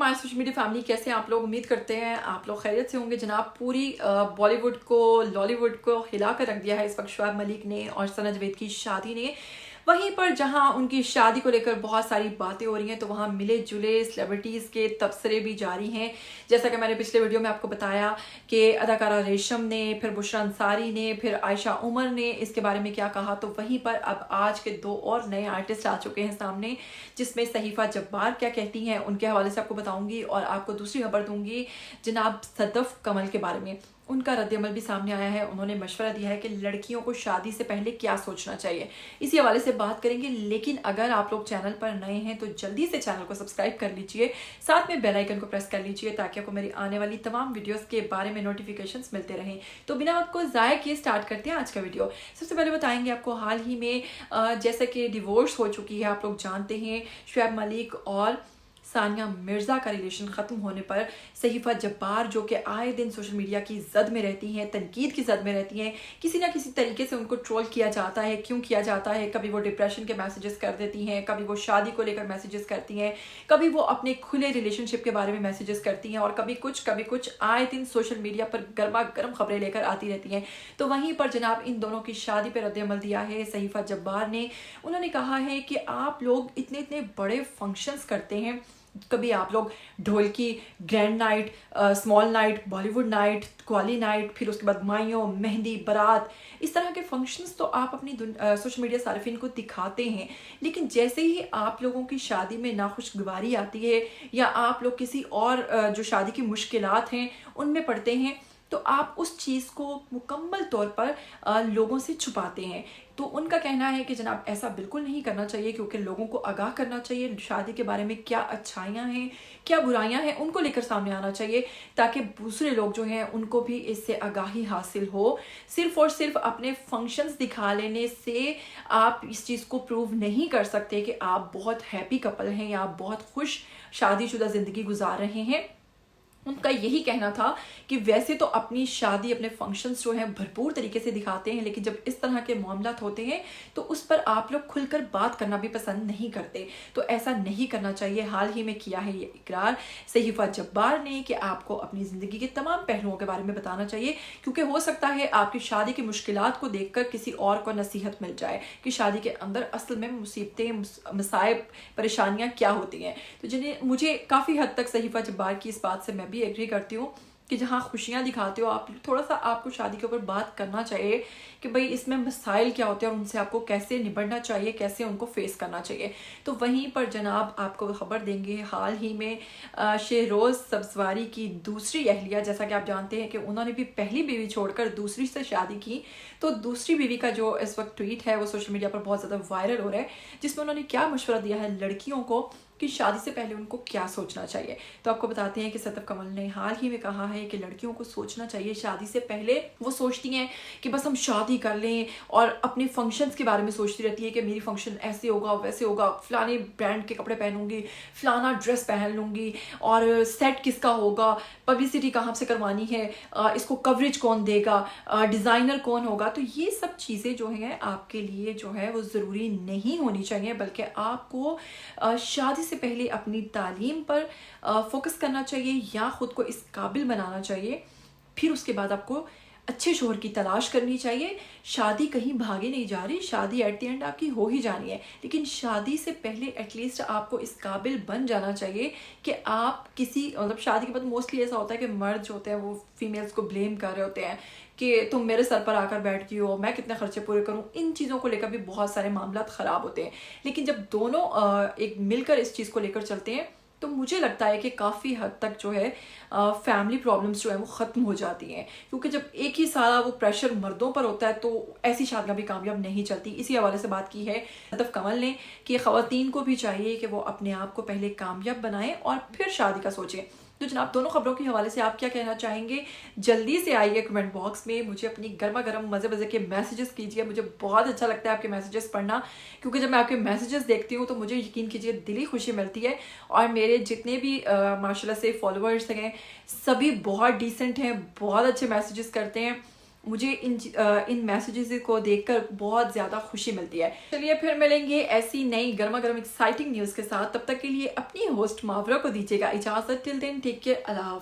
My social media family, कैसे हैं आप लोग? उम्मीद करते हैं आप लोग खैरियत से होंगे। जनाब, पूरी बॉलीवुड को, लॉलीवुड को हिला कर रख दिया है इस वक्त शुएब मलिक ने और सना जावेद की शादी ने। वहीं पर जहां उनकी शादी को लेकर बहुत सारी बातें हो रही हैं, तो वहां मिले जुले सेलिब्रिटीज़ के तबसरे भी जारी हैं। जैसा कि मैंने पिछले वीडियो में आपको बताया कि अदाकारा रेशम ने, फिर बुशरा अंसारी ने, फिर आयशा उमर ने इसके बारे में क्या कहा, तो वहीं पर अब आज के 2 और नए आर्टिस्ट आ चुके हैं सामने, जिसमें सहीफा जब्बार क्या कहती हैं उनके हवाले से आपको बताऊंगी और आपको दूसरी खबर दूंगी जनाब सदफ कमल के बारे में। उनका रद्द-ए-अमल भी सामने आया है। उन्होंने मशवरा दिया है कि लड़कियों को शादी से पहले क्या सोचना चाहिए, इसी हवाले से बात करेंगे। लेकिन अगर आप लोग चैनल पर नए हैं तो जल्दी से चैनल को सब्सक्राइब कर लीजिए, साथ में बेल आइकन को प्रेस कर लीजिए ताकि आपको मेरी आने वाली तमाम वीडियोस के बारे में नोटिफिकेशंस मिलते रहें। तो बिना वक्त को ज़ाया किए स्टार्ट करते हैं आज का वीडियो। सबसे पहले बताएंगे आपको हाल ही में जैसे कि डिवोर्स हो चुकी है, आप लोग जानते हैं शुएब मलिक और सानिया मिर्ज़ा का रिलेशन ख़त्म होने पर सहीफा जब्बार, जो कि आए दिन सोशल मीडिया की जद में रहती हैं, तनकीद की जद में रहती हैं, किसी ना किसी तरीके से उनको ट्रोल किया जाता है। क्यों किया जाता है? कभी वो डिप्रेशन के मैसेजेस कर देती हैं, कभी वो शादी को लेकर मैसेजेस करती हैं, कभी वो अपने खुले रिलेशनशिप के बारे में मैसेजेस करती हैं, और कभी कुछ आए दिन सोशल मीडिया पर गर्मा गर्म खबरें लेकर आती रहती हैं। तो वहीं पर जनाब इन दोनों की शादी पर रद्द-ए-अमल दिया है सहीफा जब्बार ने। उन्होंने कहा है कि आप लोग इतने इतने बड़े फंक्शंस करते हैं, कभी आप लोग dholki grand night, small night, Bollywood night, qawwali night, फिर उसके बाद माइयों, मेहंदी, बारात, इस तरह के फंक्शंस तो आप अपनी सोशल मीडिया सार्फिन को दिखाते हैं। लेकिन जैसे ही आप लोगों की शादी में नाखुशगवारी आती है या आप लोग किसी और जो शादी की मुश्किलात हैं उनमें पड़ते हैं, तो आप उस चीज़ को मुकम्मल तौर पर लोगों से छुपाते हैं। तो उनका कहना है कि जनाब ऐसा बिल्कुल नहीं करना चाहिए, क्योंकि लोगों को आगाह करना चाहिए शादी के बारे में, क्या अच्छाइयाँ हैं क्या बुराइयाँ हैं उनको लेकर सामने आना चाहिए, ताकि दूसरे लोग जो हैं उनको भी इससे आगाही हासिल हो। सिर्फ और सिर्फ अपने फंक्शंस दिखा लेने से आप इस चीज़ को प्रूव नहीं कर सकते कि आप बहुत हैप्पी कपल हैं या आप बहुत खुश शादीशुदा ज़िंदगी गुजार रहे हैं। उनका यही कहना था कि वैसे तो अपनी शादी, अपने फंक्शंस जो हैं भरपूर तरीके से दिखाते हैं, लेकिन जब इस तरह के मामलात होते हैं तो उस पर आप लोग खुलकर बात करना भी पसंद नहीं करते। तो ऐसा नहीं करना चाहिए। हाल ही में किया है ये इकरार सहीफा जब्बार ने कि आपको अपनी ज़िंदगी के तमाम पहलुओं के बारे में बताना चाहिए, क्योंकि हो सकता है आपकी शादी की मुश्किलात को देखकर किसी और को नसीहत मिल जाए कि शादी के अंदर असल में मुसीबतें, मसाइब, परेशानियाँ क्या होती हैं। तो जिन्हें मुझे काफ़ी हद तक सहीफा जब्बार की इस बात से मैं भी एग्री करती हूँ कि जहाँ खुशियाँ दिखाते हो आप, थोड़ा सा आपको शादी के ऊपर बात करना चाहिए कि भाई इसमें मसाइल क्या होते हैं और उनसे आपको कैसे निपटना चाहिए, कैसे उनको फेस करना चाहिए। तो वहीं पर जनाब आपको खबर देंगे, हाल ही में शेरोज़ सब्ज़वारी की दूसरी अहलिया, जैसा कि आप जानते हैं कि उन्होंने भी पहली बीवी छोड़कर दूसरी से शादी की, तो दूसरी बीवी का जो इस वक्त ट्वीट है वो सोशल मीडिया पर बहुत ज़्यादा वायरल हो रहा है, जिसमें उन्होंने क्या मशवरा दिया है लड़कियों को कि शादी से पहले उनको क्या सोचना चाहिए। तो आपको बताते हैं कि सदफ कमल ने हाल ही में कहा है कि लड़कियों को सोचना चाहिए शादी से पहले। वो सोचती हैं कि बस हम शादी कर लें और अपने फंक्शंस के बारे में सोचती रहती है कि मेरी फंक्शन ऐसे होगा, वैसे होगा, फलाने ब्रांड के कपड़े पहनूंगी, फलाना ड्रेस पहन लूँगी, और सेट किसका होगा, पब्लिसिटी कहाँ से करवानी है, इसको कवरेज कौन देगा, डिज़ाइनर कौन होगा। तो ये सब चीज़ें जो हैं आपके लिए जो है वो ज़रूरी नहीं होनी चाहिए, बल्कि आपको शादी से पहले अपनी तालीम पर फोकस करना चाहिए या ख़ुद को इस काबिल बनाना चाहिए। फिर उसके बाद आपको अच्छे शोहर की तलाश करनी चाहिए। शादी कहीं भागे नहीं जा रही, शादी एट द एंड आपकी हो ही जानी है, लेकिन शादी से पहले एटलीस्ट आपको इस काबिल बन जाना चाहिए कि आप किसी, मतलब शादी के बाद मोस्टली ऐसा होता है कि मर्द जो होते हैं वो फीमेल्स को ब्लेम कर रहे होते हैं कि तुम मेरे सर पर आकर बैठती हो, मैं कितने खर्चे पूरे करूं। इन चीज़ों को लेकर भी बहुत सारे मामला ख़राब होते हैं, लेकिन जब दोनों एक मिलकर इस चीज़ को लेकर चलते हैं तो मुझे लगता है कि काफ़ी हद तक जो है फैमिली प्रॉब्लम्स जो है वो ख़त्म हो जाती हैं, क्योंकि जब एक ही सारा वो प्रेशर मर्दों पर होता है तो ऐसी शादियाँ भी कामयाब नहीं चलती। इसी हवाले से बात की है सदफ कमल ने कि ख़वातीन को भी चाहिए कि वो अपने आप को पहले कामयाब बनाएं और फिर शादी का सोचें। तो जनाब दोनों खबरों के हवाले से आप क्या कहना चाहेंगे, जल्दी से आइए कमेंट बॉक्स में, मुझे अपनी गर्मा गर्म मज़े मज़े के मैसेजेस कीजिए। मुझे बहुत अच्छा लगता है आपके मैसेजेस पढ़ना, क्योंकि जब मैं आपके मैसेजेस देखती हूँ तो मुझे यकीन कीजिए दिली खुशी मिलती है। और मेरे जितने भी माशाल्लाह से फॉलोअर्स हैं सभी बहुत डिसेंट हैं, बहुत अच्छे मैसेजेस करते हैं। مجھے ان میسیجز کو دیکھ کر بہت زیادہ خوشی ملتی ہے۔ چلیے پھر ملیں گے ایسی نئی گرما گرم ایکسائٹنگ نیوز کے ساتھ، تب تک کے لیے اپنی ہوسٹ ماورا کو دیجیے گا اجازت۔ ٹل دین ٹیک کیئر، اللہ حافظ۔